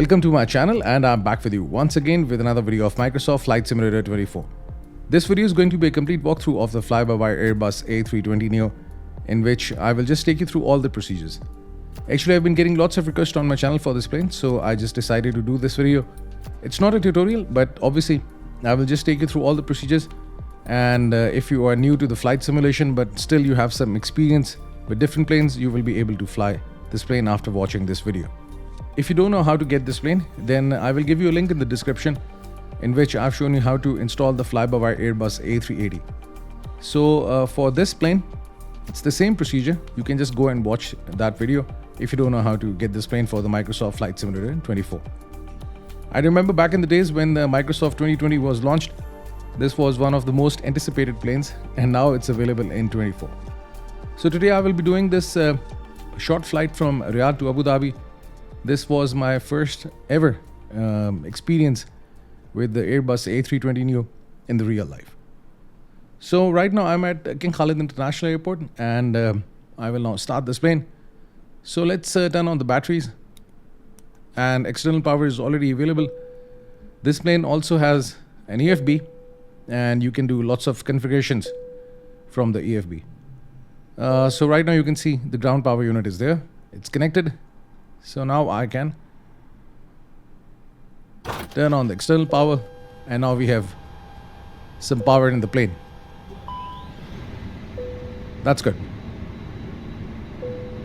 Welcome to my channel, and I'm back with you once again with another video of Microsoft Flight Simulator 24. This video is going to be a complete walkthrough of the Flybywire Airbus A320 Neo, in which I will just take you through all the procedures. Actually, I've been getting lots of requests on my channel for this plane, so I just decided to do this video. It's not a tutorial, but obviously I will just take you through all the procedures. And if you are new to the flight simulation but still you have some experience with different planes, you will be able to fly this plane after watching this video. If you don't know how to get this plane, then I will give you a link in the description in which I've shown you how to install the Flybywire Airbus A380. So for this plane, it's the same procedure. You can just go and watch that video if you don't know how to get this plane for the Microsoft Flight Simulator 24. I remember back in the days when the Microsoft 2020 was launched, this was one of the most anticipated planes, and now it's available in 24. So today I will be doing this short flight from Riyadh to Abu Dhabi. This was my first ever experience with the Airbus A320 Neo in the real life. So right now I'm at King Khalid International Airport, and I will now start this plane. So let's turn on the batteries, and external power is already available. This plane also has an EFB, and you can do lots of configurations from the EFB. So right now you can see the ground power unit is there. It's connected. So now I can turn on the external power, and now we have some power in the plane. That's good.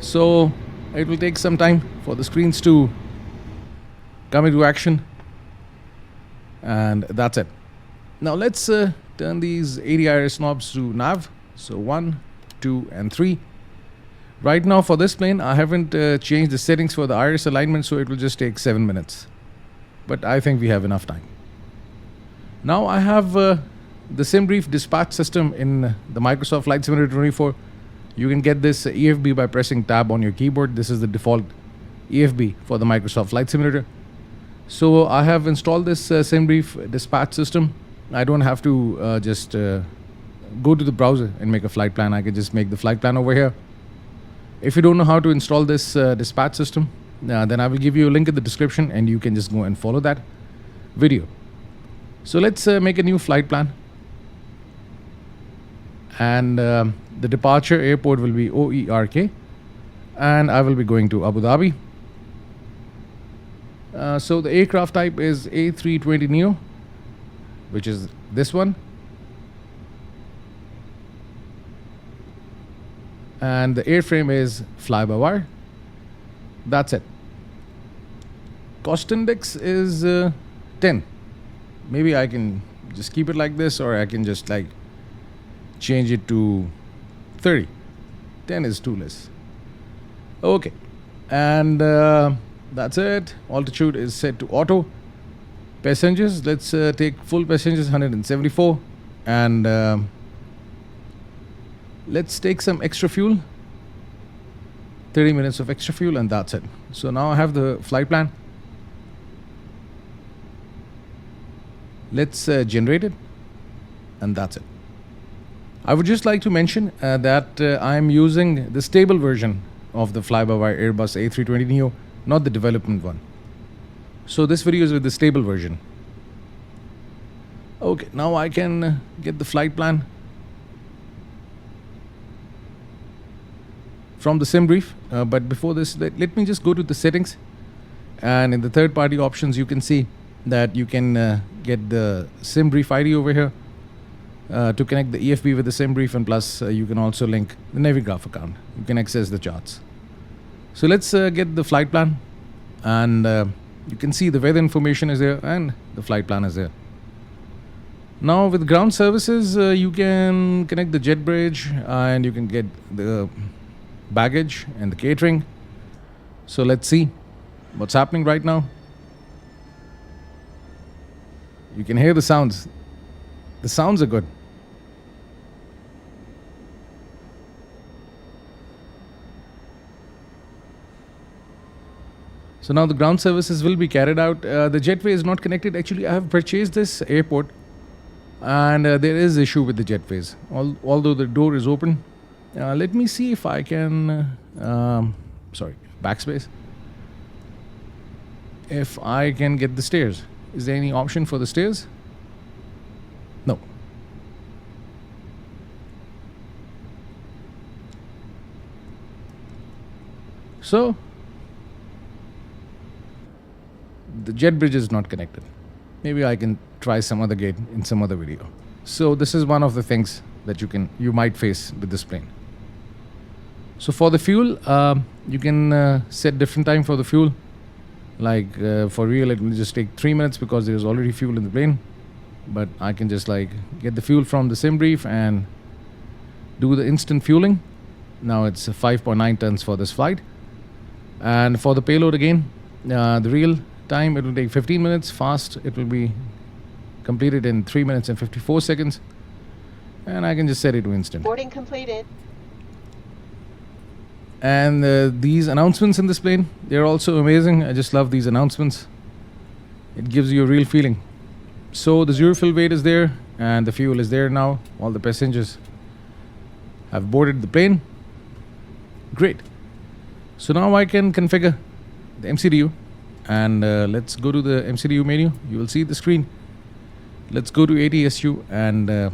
So it will take some time for the screens to come into action, and that's it. Now let's turn these 80 iris knobs to nav. So 1, 2 and 3. Right now for this plane, I haven't changed the settings for the iris alignment, so it will just take 7 minutes. But I think we have enough time. Now I have the SimBrief dispatch system in the Microsoft Flight Simulator 24. You can get this EFB by pressing tab on your keyboard. This is the default EFB for the Microsoft Flight Simulator. So I have installed this SimBrief dispatch system. I don't have to just go to the browser and make a flight plan. I can just make the flight plan over here. If you don't know how to install this dispatch system, then I will give you a link in the description, and you can just go and follow that video. So let's make a new flight plan. And the departure airport will be OERK, and I will be going to Abu Dhabi. So the aircraft type is A320 Neo, which is this one. And the airframe is Flybywire. That's it. Cost index is 10. Maybe I can just keep it like this, or I can just like change it to 30. 10 is too less. Okay. And that's it. Altitude is set to auto. Passengers, let's take full passengers 174. And let's take some extra fuel. 30 minutes of extra fuel, and that's it. So now I have the flight plan. Let's generate it, and that's it. I would just like to mention that I'm using the stable version of the Flybywire Airbus A320 Neo, not the development one. So this video is with the stable version. Okay, now I can get the flight plan from the SimBrief, but before this, let me just go to the settings, and in the third-party options you can see that you can get the SimBrief ID over here to connect the EFB with the SimBrief, and plus you can also link the Navigraph account. You can access the charts. So let's get the flight plan, and you can see the weather information is there and the flight plan is there. Now with ground services, you can connect the jet bridge, and you can get the baggage and the catering. So let's see what's happening right now. You can hear the sounds. The sounds are good. So now the ground services will be carried out. The jetway is not connected. Actually, I have purchased this airport, and there is issue with the jetways. Although the door is open. Let me see if I can, backspace. if I can get the stairs. Is there any option for the stairs? No. So the jet bridge is not connected. Maybe I can try some other gate in some other video. So this is one of the things that you might face with this plane. So for the fuel, you can set different time for the fuel. Like for real, it will just take 3 minutes because there's already fuel in the plane. But I can just like get the fuel from the sim brief and do the instant fueling. Now it's 5.9 tons for this flight. And for the payload again, the real time, it will take 15 minutes. Fast, it will be completed in 3 minutes and 54 seconds. And I can just set it to instant. Boarding completed. And these announcements in this plane, they're also amazing. I just love these announcements. It gives you a real feeling. So the zero fuel weight is there and the fuel is there now. All the passengers have boarded the plane. Great. So now I can configure the MCDU. And let's go to the MCDU menu. You will see the screen. Let's go to ATSU and the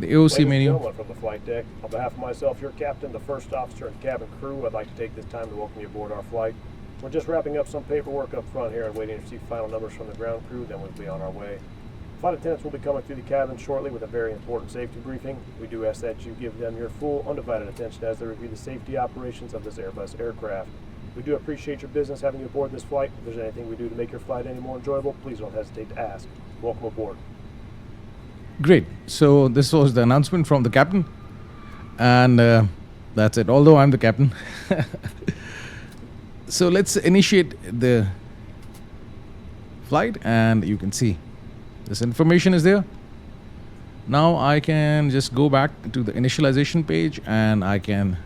AOC menu. Ladies and gentlemen from the flight deck, on behalf of myself, your captain, the first officer, and cabin crew, I'd like to take this time to welcome you aboard our flight. We're just wrapping up some paperwork up front here and waiting to receive final numbers from the ground crew, then we'll be on our way. Flight attendants will be coming through the cabin shortly with a very important safety briefing. We do ask that you give them your full, undivided attention as they review the safety operations of this Airbus aircraft. We do appreciate your business having you aboard this flight. If there's anything we do to make your flight any more enjoyable, please don't hesitate to ask. Welcome aboard. Great. So this was the announcement from the captain. And that's it. Although I'm the captain. So let's initiate the flight and you can see this information is there. Now I can just go back to the initialization page and I can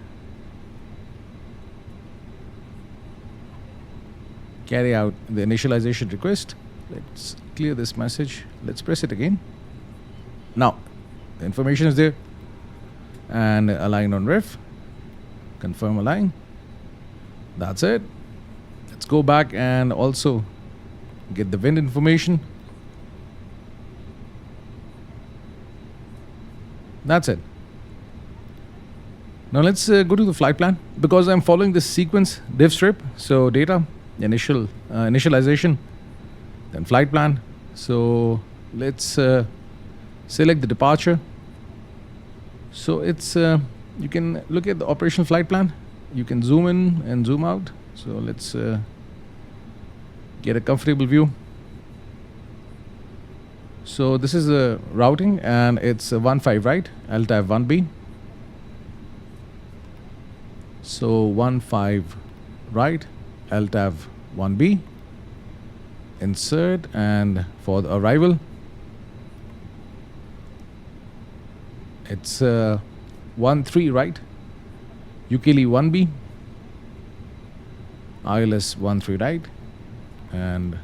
carry out the initialization request. Let's clear this message. Let's press it again. Now the information is there and align on ref, confirm align. That's it. Let's go back and also get the wind information. That's it. Now let's go to the flight plan because I'm following this sequence div strip. So data, initialization, then flight plan. So let's select the departure. So it's you can look at the operational flight plan. You can zoom in and zoom out. So let's get a comfortable view. So this is the routing and it's 15 right, LTAV 1B. So 15 right, LTAV 1B. Insert, and for the arrival, it's 13 right, UKLE 1B, ILS 13 right, and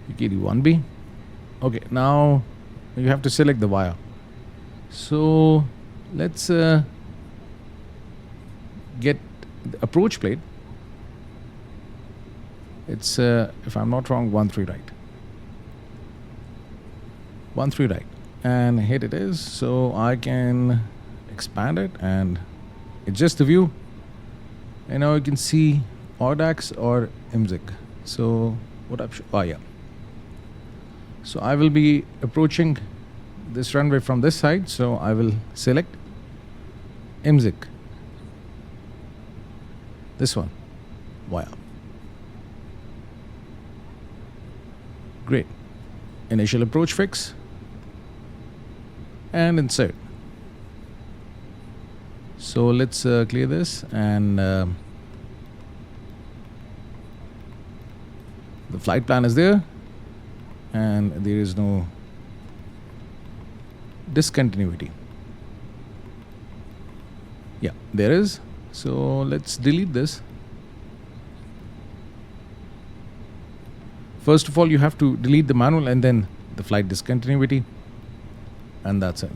UKLE 1B. Okay, now you have to select the wire. So let's get the approach plate. It's if I'm not wrong, 13 right. 13 right, and here it is. So I can expand it and adjust the view. And now you can see AUDAX or MZIC. So what option? Oh yeah. So I will be approaching this runway from this side. So I will select MZIC. This one. Wow. Great. Initial approach fix. And insert. So let's clear this and the flight plan is there and there is no discontinuity. Yeah, there is. So let's delete this. First of all, you have to delete the manual and then the flight discontinuity, and that's it.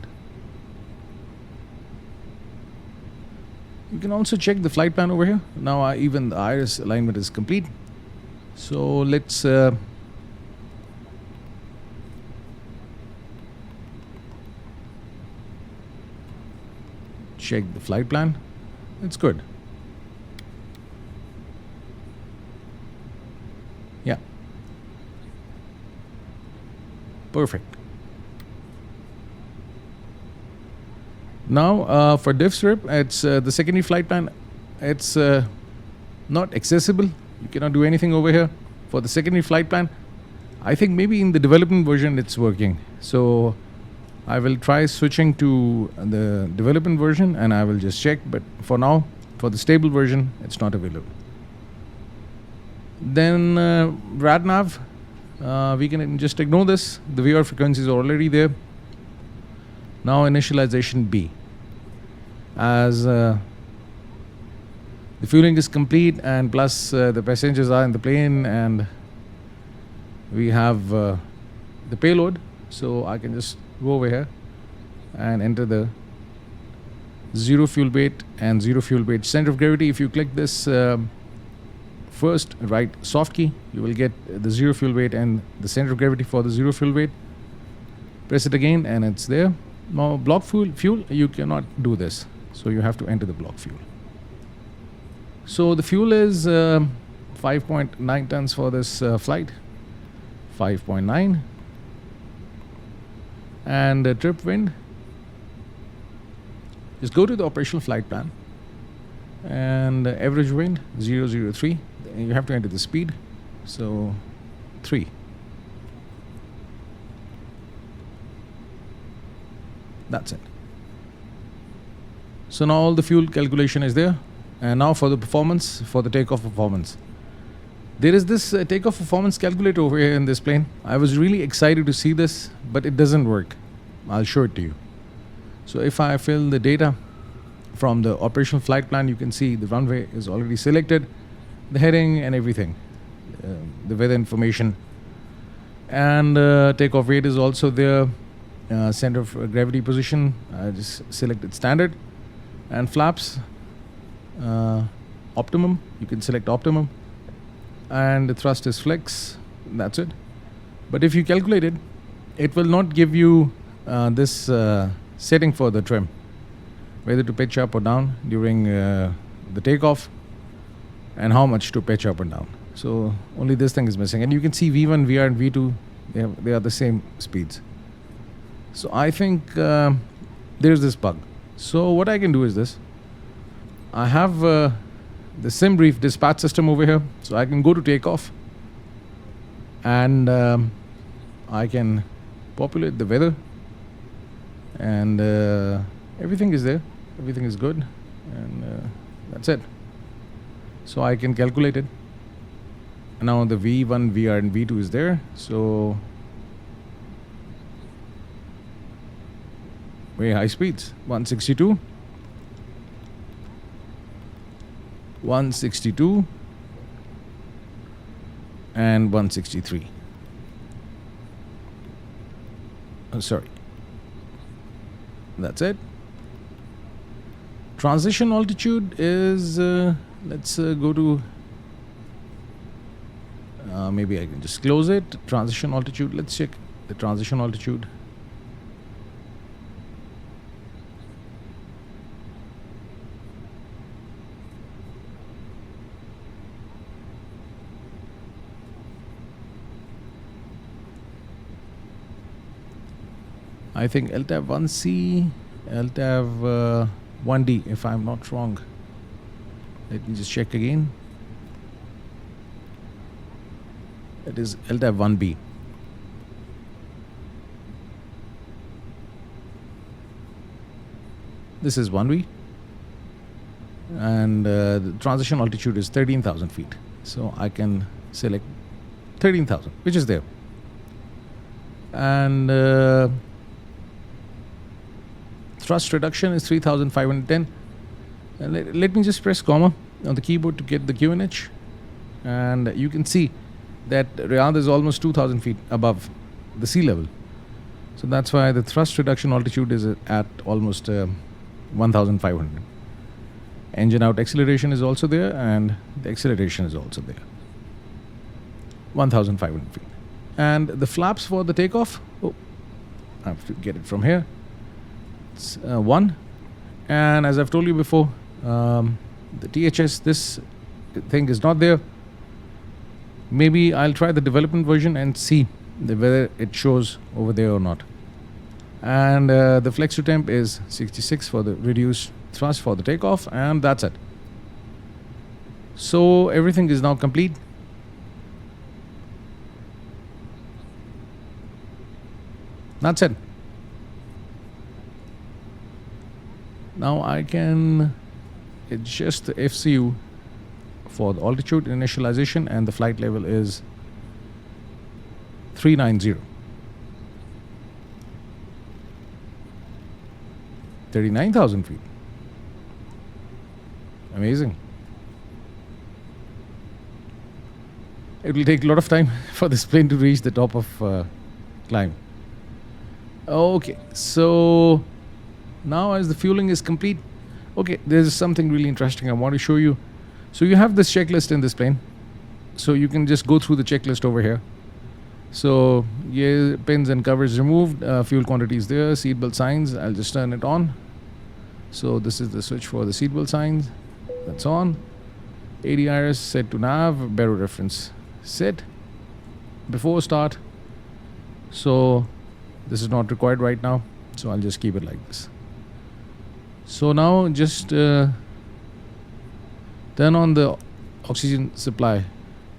You can also check the flight plan over here. Now even the iris alignment is complete. So let's check the flight plan. It's good. Yeah. Perfect. Now for diff strip, it's the secondary flight plan. It's not accessible. You cannot do anything over here. For the secondary flight plan, I think maybe in the development version it's working. So I will try switching to the development version and I will just check. But for now, for the stable version, it's not available. Then RadNav, we can just ignore this. The VR frequencies are already there. Now initialization B. As the fueling is complete and plus the passengers are in the plane and we have the payload, so I can just go over here and enter the zero fuel weight and zero fuel weight center of gravity. If you click this first right soft key, you will get the zero fuel weight and the center of gravity for the zero fuel weight. Press it again and it's there. Now block fuel, you cannot do this, so you have to enter the block fuel. So the fuel is 5.9 tons for this flight, 5.9, and trip wind. Just go to the operational flight plan and average wind 003. You have to enter the speed, so 3. That's it. So now all the fuel calculation is there. And now for the performance, for the takeoff performance. There is this takeoff performance calculator over here in this plane. I was really excited to see this, but it doesn't work. I'll show it to you. So if I fill the data from the operational flight plan, you can see the runway is already selected, the heading and everything, the weather information. And takeoff weight is also there. Center of gravity position, I just selected standard, and flaps optimum, you can select optimum, and the thrust is flex. That's it. But if you calculate it, it will not give you this setting for the trim, whether to pitch up or down during the takeoff and how much to pitch up and down. So only this thing is missing, and you can see V1, VR and V2, they are the same speeds. So I think there's this bug. So what I can do is this. I have the SimBrief dispatch system over here. So I can go to takeoff and I can populate the weather and everything is there. Everything is good and that's it. So I can calculate it. And now the V1, VR and V2 is there. So very high speeds, 162, 162, and 163. Oh, sorry. That's it. Transition altitude is, let's go to, maybe I can just close it. Transition altitude, let's check the transition altitude. I think LTAV 1C, LTAV 1D, if I'm not wrong. Let me just check again. It is LTAV 1B. This is 1B. And the transition altitude is 13,000 feet. So I can select 13,000, which is there. And thrust reduction is 3,510. Let me just press comma on the keyboard to get the QNH. And you can see that Riyadh is almost 2,000 feet above the sea level. So that's why the thrust reduction altitude is at almost 1,500. Engine out acceleration is also there, and the acceleration is also there. 1,500 feet. And the flaps for the takeoff, oh, I have to get it from here. It's 1. And as I've told you before, the THS, this thing is not there. Maybe I'll try the development version and see whether it shows over there or not. And the flex to temp is 66 for the reduced thrust for the takeoff, and that's it. So everything is now complete. That's it. Now I can adjust the FCU for the altitude initialization, and the flight level is 390. 39,000 feet. Amazing. It will take a lot of time for this plane to reach the top of climb. Okay, so now as the fueling is complete, okay, there's something really interesting I want to show you. So you have this checklist in this plane. So you can just go through the checklist over here. So yeah, pins and covers removed, fuel quantities there, seatbelt signs, I'll just turn it on. So this is the switch for the seatbelt signs, that's on. ADIRS set to nav, baro reference set before start. So this is not required right now, so I'll just keep it like this. So now just turn on the oxygen supply,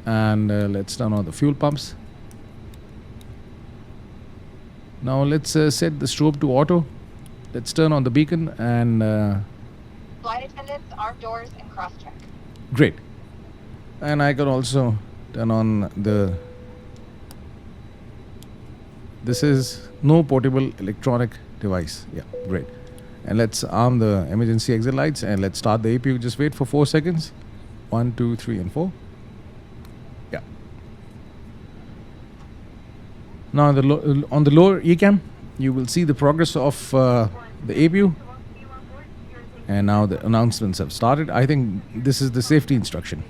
and let's turn on the fuel pumps. Now let's set the strobe to auto. Let's turn on the beacon and flight attendants, arm doors, and cross-check. Great. And I can also turn on the... This is no portable electronic device. Yeah, great. And let's arm the emergency exit lights, and let's start the APU. Just wait for 4 seconds. 1, 2, 3, and 4. Yeah. Now on the lower ECAM, you will see the progress of the APU. And now the announcements have started. I think this is the safety instruction.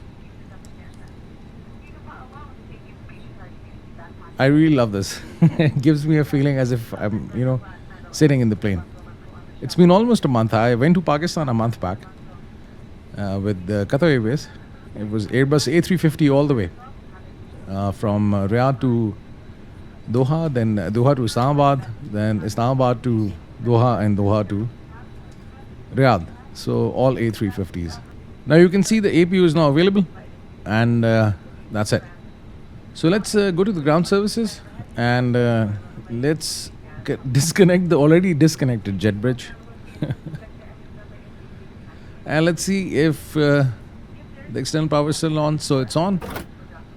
I really love this. It gives me a feeling as if I'm, sitting in the plane. It's been almost a month. I went to Pakistan a month back with Qatar Airways. It was Airbus A320 all the way from Riyadh to Doha, then Doha to Islamabad, then Islamabad to Doha, and Doha to Riyadh. So all A350s. Now you can see the APU is now available, and that's it. So let's go to the ground services, and let's disconnect the already disconnected jet bridge. And let's see if the external power is still on. So it's on.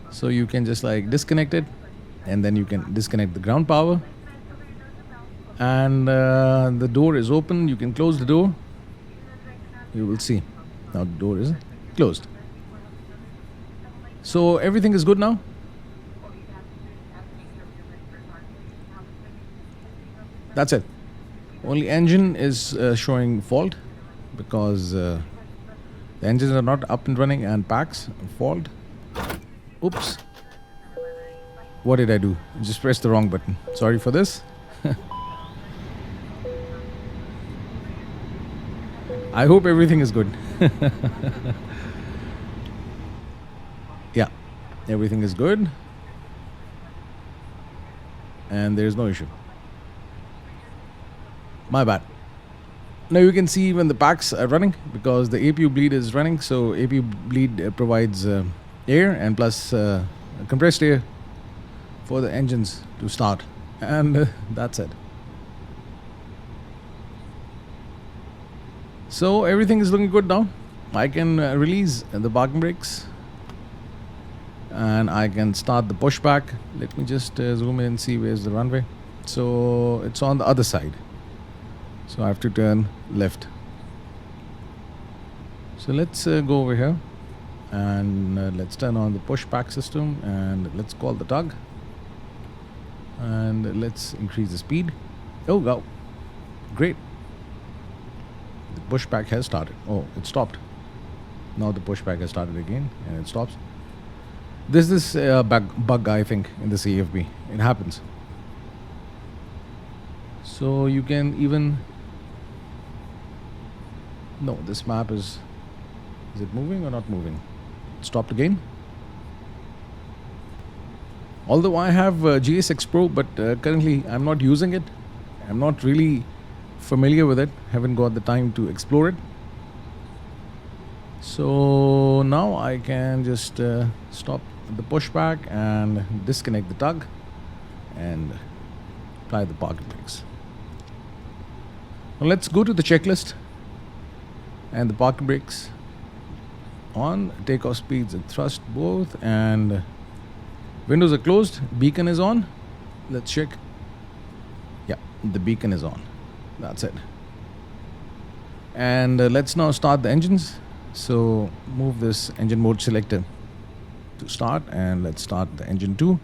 So you can just disconnect it, and then you can disconnect the ground power. And the door is open. You can close the door. You will see. Now the door is closed. So everything is good now. That's it. Only engine is showing fault because the engines are not up and running, and packs fault. Oops. What did I do? Just pressed the wrong button. Sorry for this. I hope everything is good. Yeah, everything is good. And there is no issue. My bad. Now you can see when the packs are running, because the APU bleed is running. So APU bleed provides air and plus compressed air for the engines to start, and that's it. So everything is looking good now. I can release the parking brakes, and I can start the pushback. Let me just zoom in and see where's the runway. So it's on the other side. So I have to turn left. So let's go over here, and let's turn on the pushback system, and let's call the tug, and let's increase the speed. Oh wow, great. The pushback has started. Oh, it stopped. Now the pushback has started again and it stops. This is bug, I think, in this AFB. It happens. So you can even... No, this map is it moving or not moving? It stopped again. Although I have GSX Pro, but currently I'm not using it. I'm not really familiar with it. Haven't got the time to explore it. So now I can just stop the pushback and disconnect the tug and apply the parking brakes. Now let's go to the checklist and the parking brakes on, takeoff speeds and thrust both, and windows are closed, beacon is on. Let's check. Yeah, the beacon is on. That's it. And let's now start the engines. So move this engine mode selector to start, and let's start the engine 2.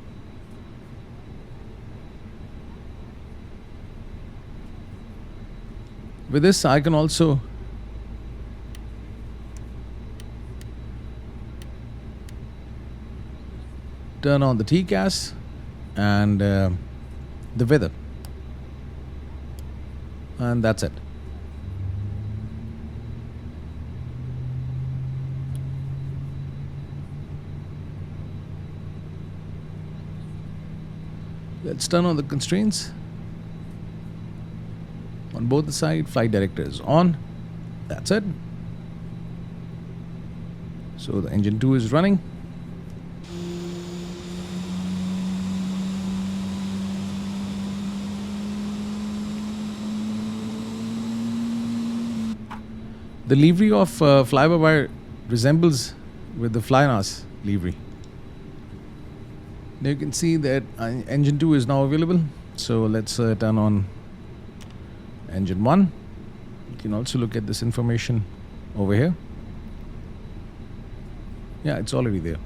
With this I can also turn on the TCAS and the weather, and that's it. Let's turn on the constraints on both the side. Flight director is on. That's it. So the engine 2 is running. The livery of Flybywire resembles with the Flynas livery. Now you can see that engine 2 is now available. So let's turn on engine 1. You can also look at this information over here. Yeah, it's already there.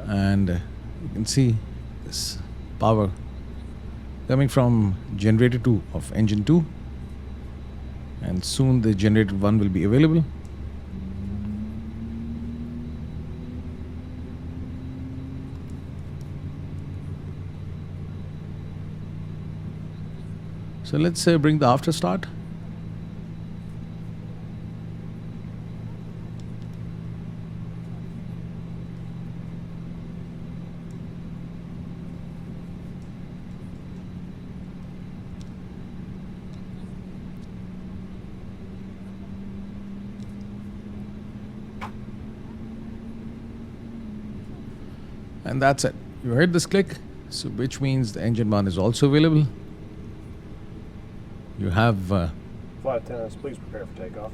And you can see this power coming from generator 2 of engine 2. And soon the generator 1 will be available. So let's bring the after start. And that's it. You heard this click, so which means the engine 1 is also available. You have Flight attendants, please prepare for takeoff.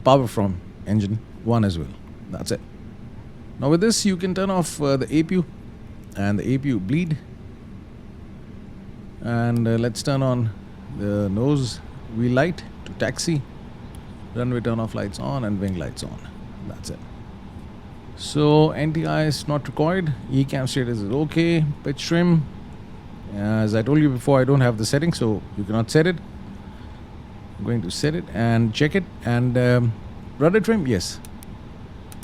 power from engine 1 as well. That's it. Now with this you can turn off the APU and the APU bleed. And let's turn on the nose wheel light to taxi. Runway turn off lights on and wing lights on. That's it. So NTI is not required. ECAM status is okay. Pitch trim. As I told you before, I don't have the setting, so you cannot set it. I'm going to set it and check it. And rudder trim, yes.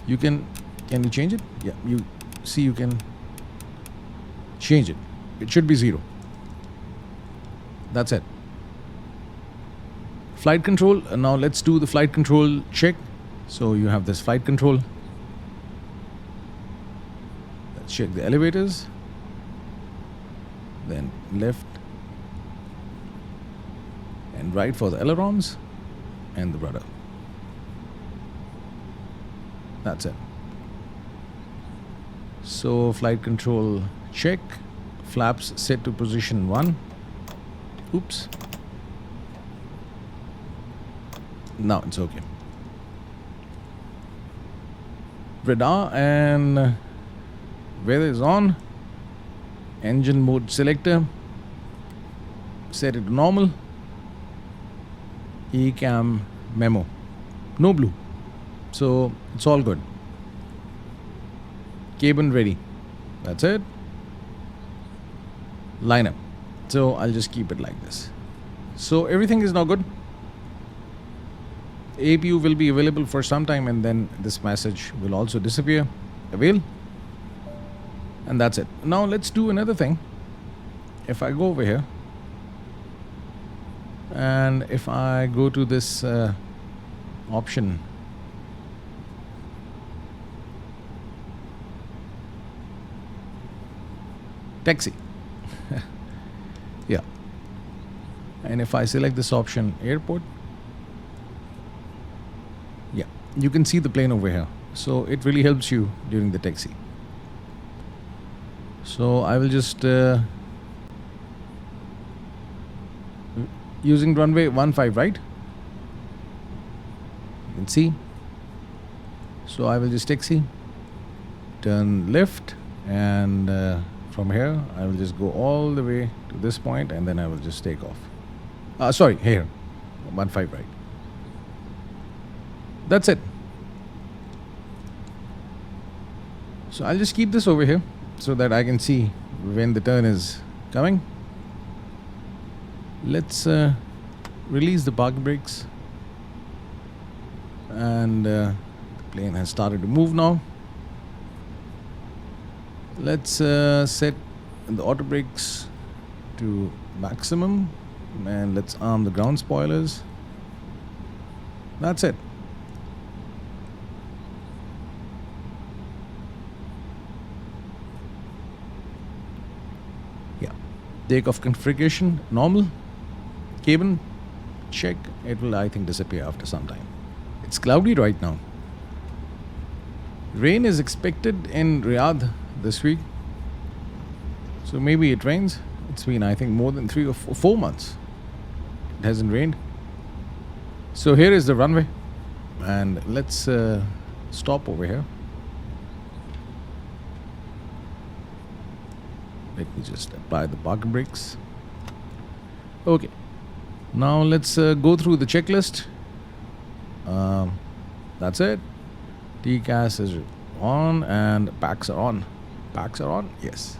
You can you change it? Yeah, you see you can change it. It should be 0. That's it. Flight control. Now let's do the flight control check. So you have this flight control. Let's check the elevators. Then left and right for the ailerons and the rudder. That's it. So flight control check. Flaps set to position 1. Oops. Now it's okay. Radar and weather is on. Engine mode selector, set it to normal. ECAM memo, no blue, so it's all good. Cabin ready, that's it. Line up, so I'll just keep it like this. So everything is now good. APU will be available for some time, and then this message will also disappear. Avail. And that's it. Now let's do another thing. If I go over here and if I go to this option, taxi. Yeah. And if I select this option, airport, yeah, you can see the plane over here. So it really helps you during the taxi. So I will just using runway 15, right? You can see. So I will just taxi, turn left, and from here I will just go all the way to this point, and then I will just take off. Sorry, here, 15, right? That's it. So I'll just keep this over here so that I can see when the turn is coming. Let's release the park brakes, and the plane has started to move now. Let's set the auto brakes to maximum, and let's arm the ground spoilers. That's it. Yeah. Takeoff configuration normal. Cabin check. It will, I think, disappear after some time. It's cloudy right now. Rain is expected in Riyadh this week, so maybe it rains. It's been, I think, more than 3 or 4 months it hasn't rained. So here is the runway, and let's stop over here. Let me just apply the parking brakes. Okay, now let's go through the checklist. That's it. TCAS is on and packs are on. Packs are on? Yes.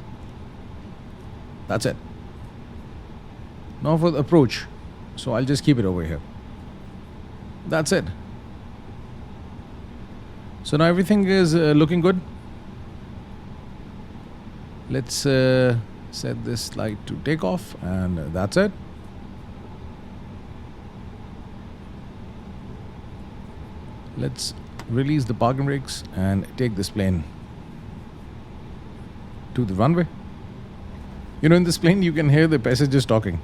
That's it. Now for the approach. So I'll just keep it over here. That's it. So now everything is looking good. Let's set this light to take off, and that's it. Let's release the parking brakes and take this plane to the runway. You know, in this plane you can hear the passengers talking.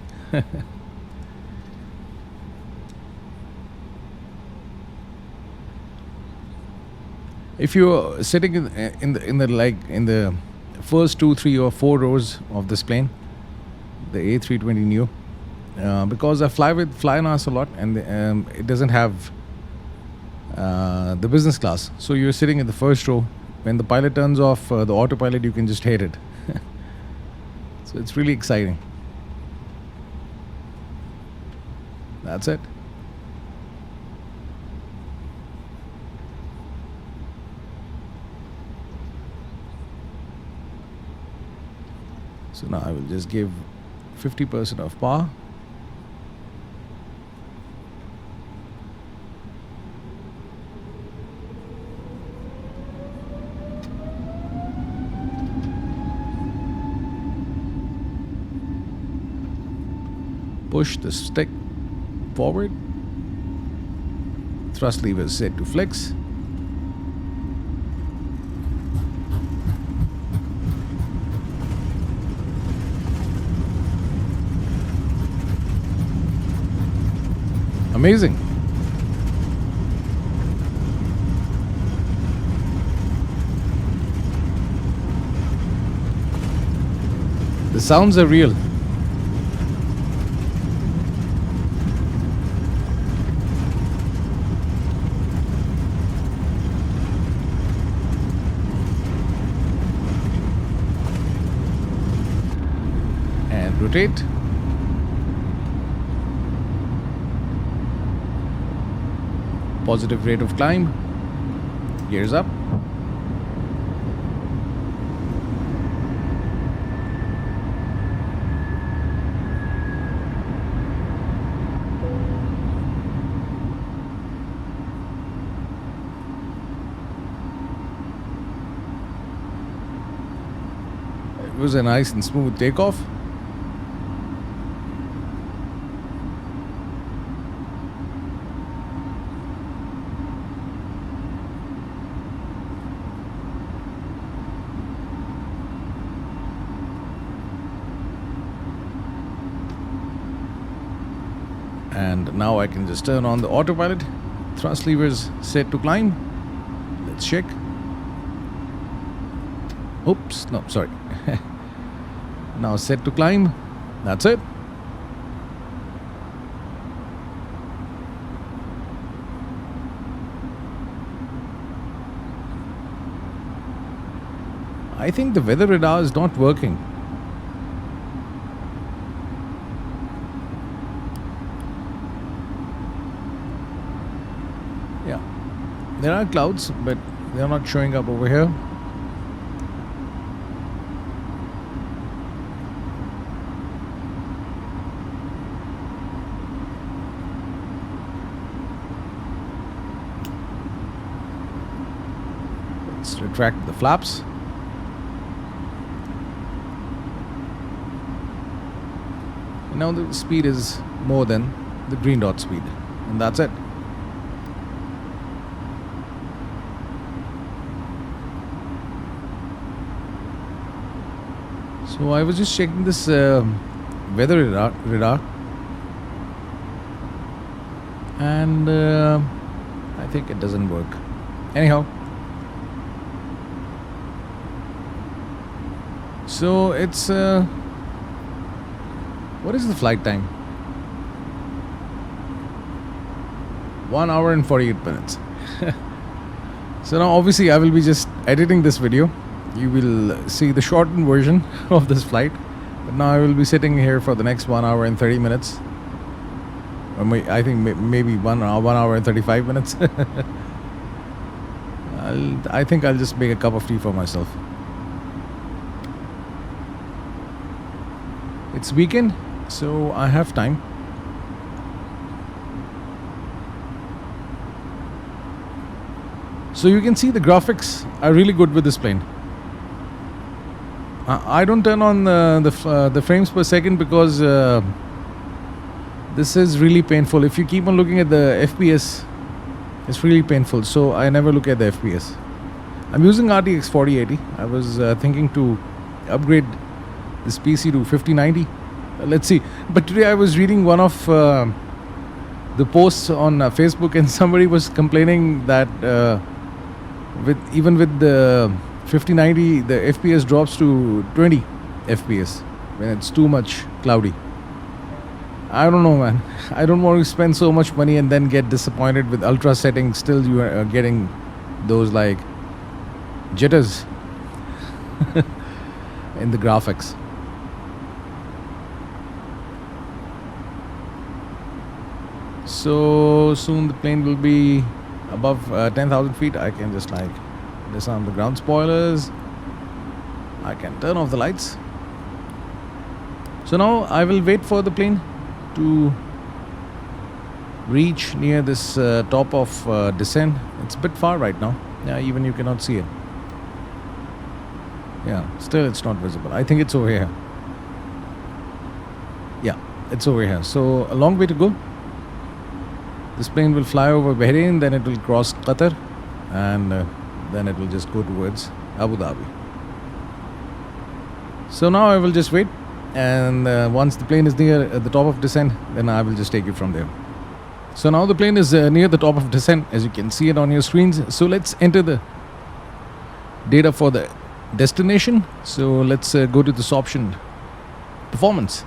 If you're sitting in the first 2, 3, or 4 rows of this plane, the A320 Neo, because I fly NAS a lot, and it doesn't have the business class, so you're sitting in the first row. When the pilot turns off the autopilot, you can just hit it. So it's really exciting. That's it. So now I will just give 50% of power. Push the stick forward. Thrust lever is set to flex. Amazing. The sounds are real. And rotate. Positive rate of climb. Gears up. was a nice and smooth takeoff. And now I can just turn on the autopilot. Thrust levers set to climb. Let's check. Oops, no, sorry. Now set to climb. That's it. I think the weather radar is not working. Yeah, there are clouds, but they are not showing up over here. Let's retract the flaps. And now the speed is more than the green dot speed, and that's it. So I was just checking this weather radar, and I think it doesn't work. Anyhow, so it's what is the flight time? 1 hour and 48 minutes. So now obviously I will be just editing this video. You will see the shortened version of this flight, but now I will be sitting here for the next 1 hour and 30 minutes. Or I think maybe 1 hour and 35 minutes. I think I'll just make a cup of tea for myself. It's weekend, so I have time. So you can see the graphics are really good with this plane. I don't turn on the frames per second because this is really painful. If you keep on looking at the FPS, it's really painful. So I never look at the FPS. I'm using RTX 4080. I was thinking to upgrade this PC to 5090. Let's see. But today I was reading one of the posts on Facebook, and somebody was complaining that even with the 5090, the FPS drops to 20 FPS when it's too much cloudy. I don't know, man. I don't want to spend so much money and then get disappointed with ultra settings. Still, you are getting those like jitters in the graphics. So soon the plane will be above 10,000 feet. I can just like disarm the ground spoilers. I can turn off the lights. So now I will wait for the plane to reach near this top of descent. It's a bit far right now. Yeah, even you cannot see it. Yeah, still it's not visible. I think it's over here. Yeah, it's over here. So a long way to go. This plane will fly over Bahrain, then it will cross Qatar, and then it will just go towards Abu Dhabi. So now I will just wait, and once the plane is near the top of descent, then I will just take it from there. So now the plane is near the top of descent, as you can see it on your screens. So let's enter the data for the destination. So let's go to this option, performance,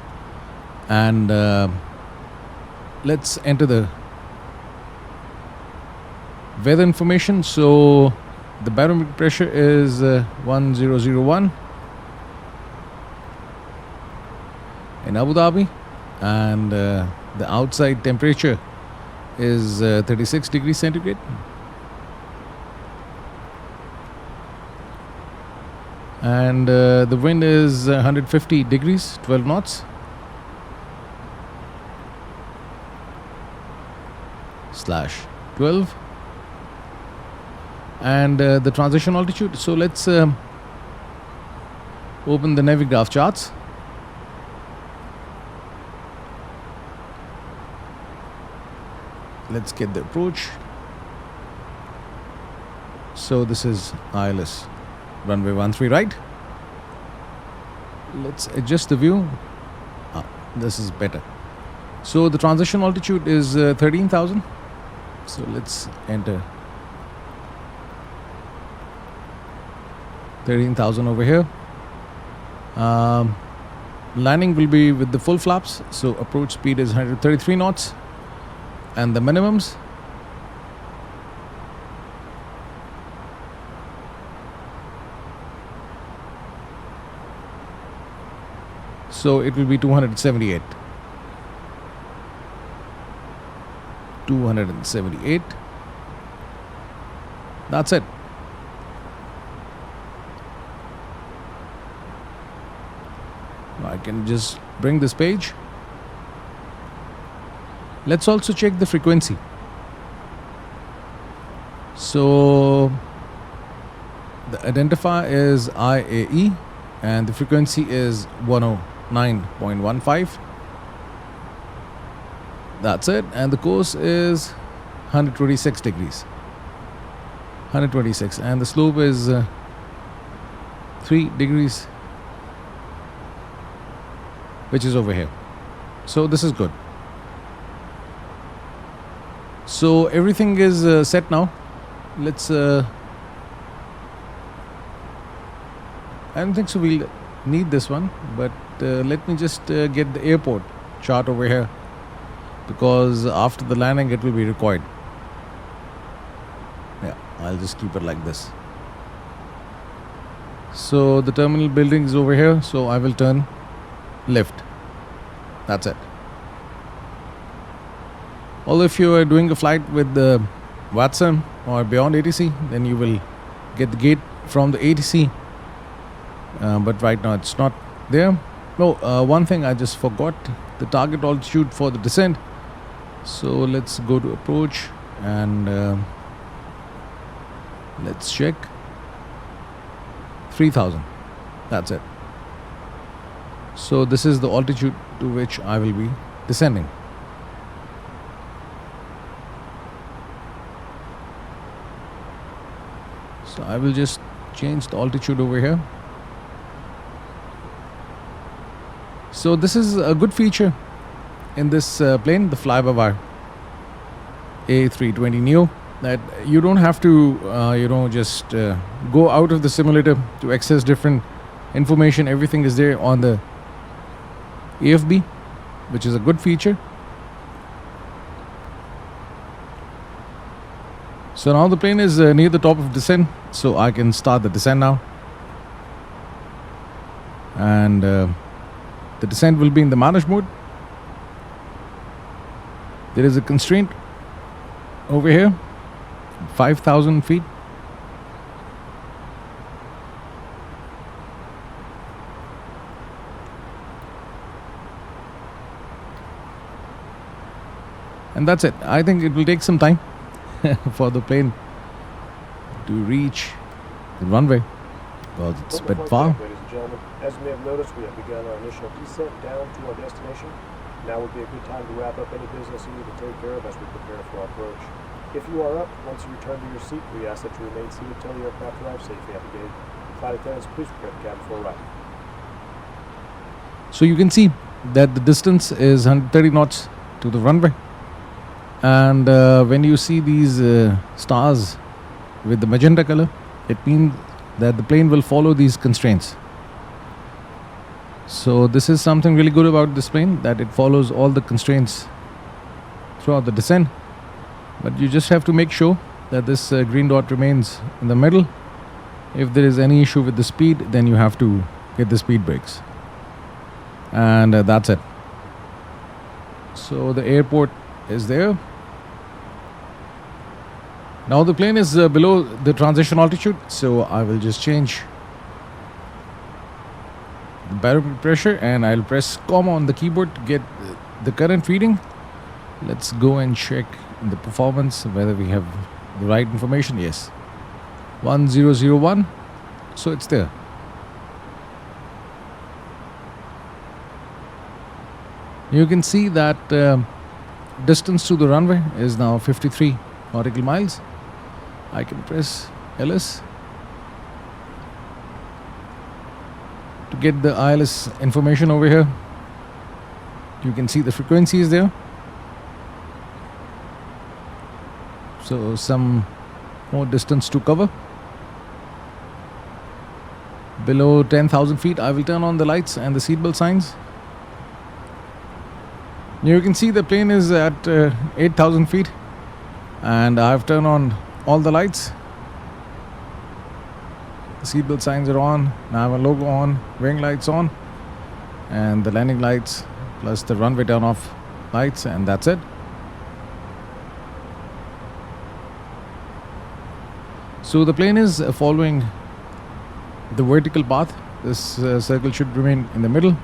and let's enter the weather information. So the barometric pressure is 1001 in Abu Dhabi, and the outside temperature is 36 degrees centigrade. And the wind is 150 degrees, 12 knots. /12. And the transition altitude. So let's Open the Navigraph charts. Let's get the approach. So this is ILS runway 13 right. Let's adjust the view. This is better. So the transition altitude is 13,000. So let's enter 13,000 over here. Landing will be with the full flaps. So approach speed is 133 knots. And the minimums, so it will be 278. 278. That's it. I can just bring this page. Let's also check the frequency. So the identifier is IAE and the frequency is 109.15. That's it. And the course is 126 degrees. 126. And the slope is 3 degrees, which is over here. So this is good. So everything is set now. Let's I don't think so we'll need this one, but let me just get the airport chart over here, because after the landing it will be required. Yeah, I'll just keep it like this. So the terminal building is over here, so I will turn left. That's it. Although if you are doing a flight with the VRAM or beyond ATC, then you will get the gate from the ATC. But right now it's not there. No, one thing I just forgot, the target altitude for the descent. So let's go to approach and let's check. 3,000. That's it. So this is the altitude to which I will be descending. So I will just change the altitude over here. So this is a good feature in this plane, the Flybywire A320 Neo, that you don't have to just go out of the simulator to access different information. Everything is there on the AFB, which is a good feature. So now the plane is near the top of descent, so I can start the descent now. And the descent will be in the manage mode. There is a constraint over here, 5,000 feet. And that's it. I think it will take some time for the plane to reach the runway, because it's a bit far. Ladies and gentlemen, as you may have noticed, we have begun our initial descent down to our destination. Now would be a good time to wrap up any business you need to take care of as we prepare for our approach. If you are up, once you return to your seat, we ask that you remain seated until the aircraft arrives safely at the gate. Flight attendants, please prepare the cabin for arrival. So you can see that the distance is 130 knots to the runway. And when you see these stars with the magenta color, it means that the plane will follow these constraints. So this is something really good about this plane, that it follows all the constraints throughout the descent. But you just have to make sure that this green dot remains in the middle. If there is any issue with the speed, then you have to hit the speed brakes. And that's it. So the airport is there. Now the plane is below the transition altitude, so I will just change the barometer pressure and I'll press comma on the keyboard to get the current reading. Let's go and check the performance whether we have the right information. Yes, 1001, so it's there. You can see that distance to the runway is now 53 nautical miles. I can press LS to get the ILS information over here. You can see the frequencies there. So some more distance to cover. Below 10,000 feet, I will turn on the lights and the seatbelt signs. You can see the plane is at 8,000 feet, and I have turned on all the lights. The seatbelt signs are on. Now I have a logo on, wing lights on, and the landing lights plus the runway turn off lights, and that's it. So the plane is following the vertical path. This circle should remain in the middle.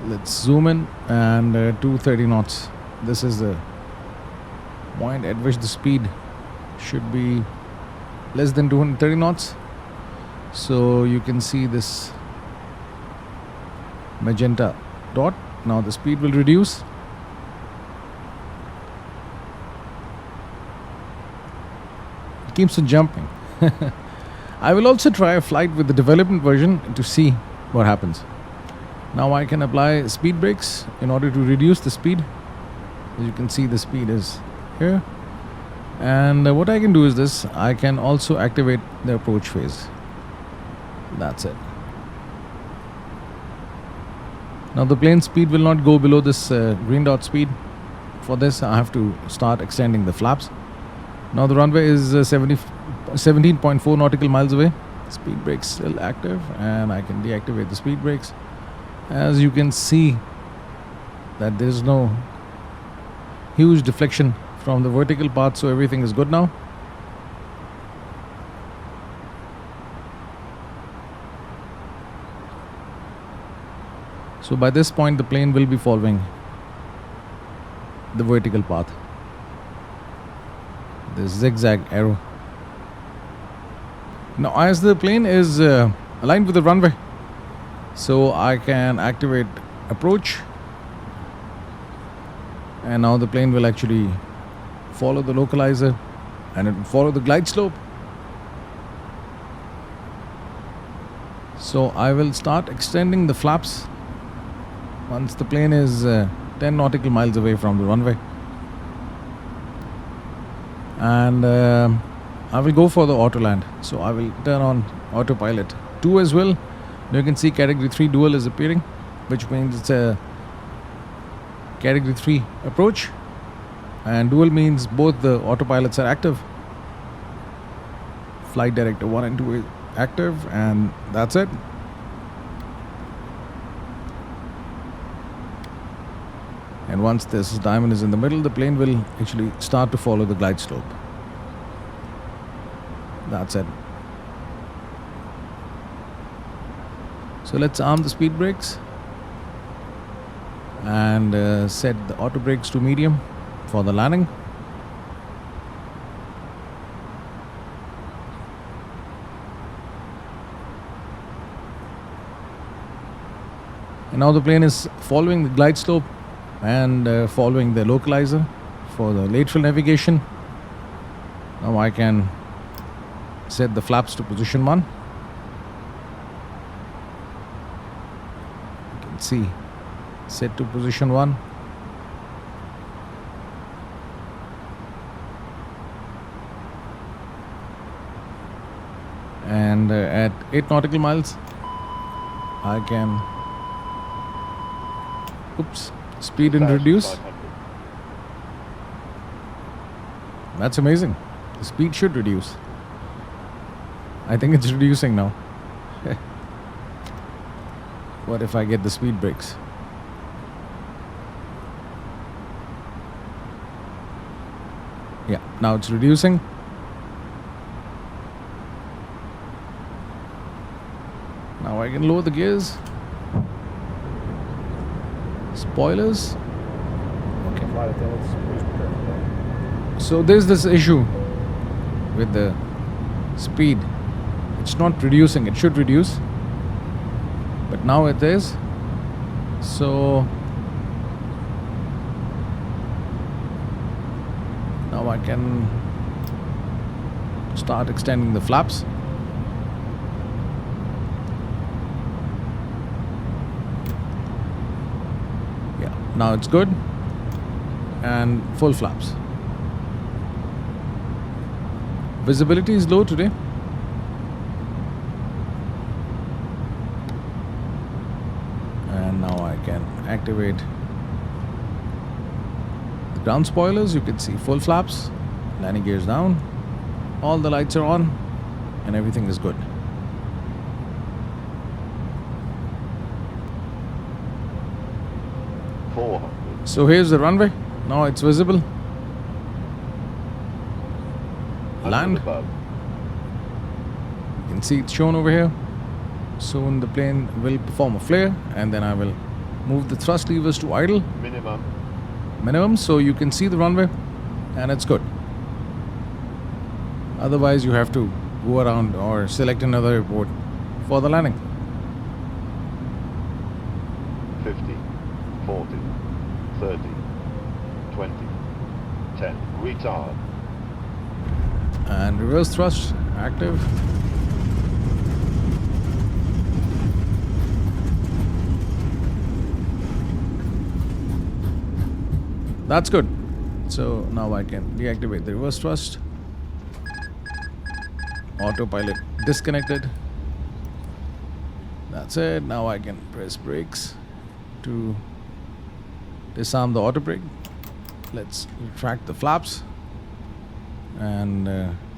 Let's zoom in, and 230 knots. This is the point at which the speed should be less than 230 knots. So you can see this magenta dot. Now the speed will reduce. It keeps on jumping. I will also try a flight with the development version to see what happens. Now I can apply speed brakes in order to reduce the speed. As you can see, the speed is here. And what I can do is this. I can also activate the approach phase. That's it. Now the plane speed will not go below this green dot speed. For this, I have to start extending the flaps. Now the runway is 17.4 nautical miles away. Speed brakes still active, and I can deactivate the speed brakes. As you can see that there is no huge deflection from the vertical path, so everything is good now. So by this point the plane will be following the vertical path, the zigzag arrow. Now as the plane is aligned with the runway, so I can activate approach, and now the plane will actually follow the localizer and it will follow the glide slope. So I will start extending the flaps once the plane is 10 nautical miles away from the runway. And I will go for the auto land. So I will turn on autopilot 2 as well. You can see category 3 dual is appearing, which means it's a category 3 approach, and dual means both the autopilots are active. Flight director 1 and 2 is active, and that's it. And once this diamond is in the middle, the plane will actually start to follow the glide slope. That's it. So let's arm the speed brakes and set the auto brakes to medium for the landing. And now the plane is following the glide slope and following the localizer for the lateral navigation. Now I can set the flaps to position 1. You can see set to position 1. And at 8 nautical miles I can speed and reduce. That's amazing. The speed should reduce. I think it's reducing now. What if I get the speed brakes? Yeah, now it's reducing. Now I can lower the gears. Spoilers. Okay. So there's this issue with the speed It's not reducing. It should reduce, but now it is. So now I can start extending the flaps. Yeah, now it's good. And full flaps. Visibility is low today. And now I can activate the ground spoilers. You can see full flaps, landing gears down, all the lights are on, and everything is good. So here's the runway. Now it's visible. Land. You can see it's shown over here. Soon the plane will perform a flare, and then I will move the thrust levers to idle. Minimum, so you can see the runway, and it's good. Otherwise, you have to go around or select another airport for the landing. 50, 40, 30, 20, 10, retard. And reverse thrust active. That's good. So now I can deactivate the reverse thrust. Autopilot disconnected. That's it. Now I can press brakes to disarm the auto brake. Let's retract the flaps and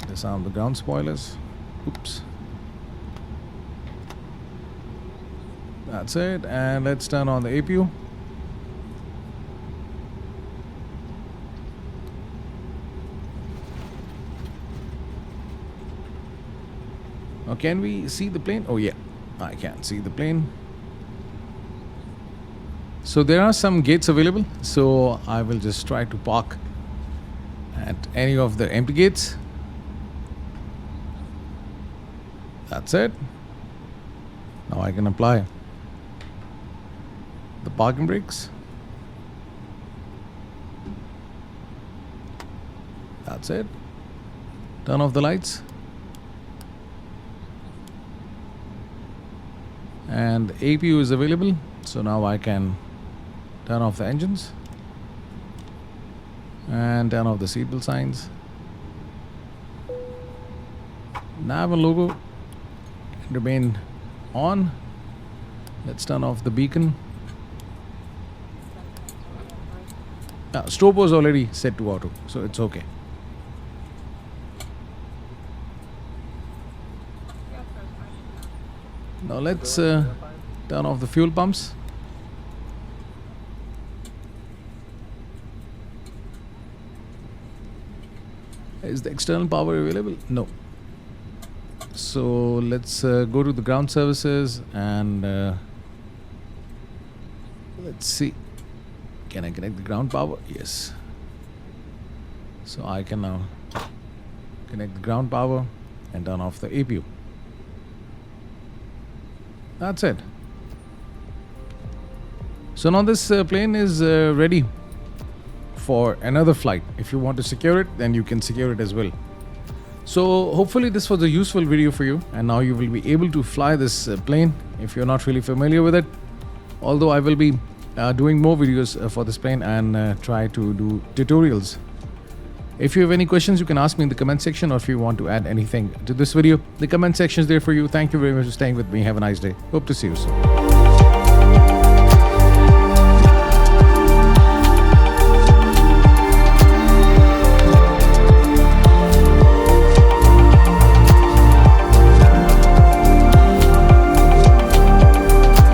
disarm the ground spoilers. Oops. That's it. And let's turn on the APU. Now can we see the plane? Oh yeah, I can see the plane. So there are some gates available, so I will just try to park at any of the empty gates. That's it. Now I can apply the parking brakes. That's it. Turn off the lights. And APU is available, so now I can turn off the engines and turn off the seatbelt signs. Nav and logo remain on. Let's turn off the beacon. Strobe was already set to auto, so it's okay. Now let's turn off the fuel pumps. Is the external power available? No. So let's go to the ground services and let's see. Can I connect the ground power? Yes. So I can now connect the ground power and turn off the APU. That's it. So now this plane is ready for another flight. If you want to secure it, then you can secure it as well. So hopefully this was a useful video for you, and now you will be able to fly this plane if you're not really familiar with it. Although I will be doing more videos for this plane and try to do tutorials. If you have any questions, you can ask me in the comment section, or if you want to add anything to this video, the comment section is there for you. Thank you very much for staying with me. Have a nice day. Hope to see you soon.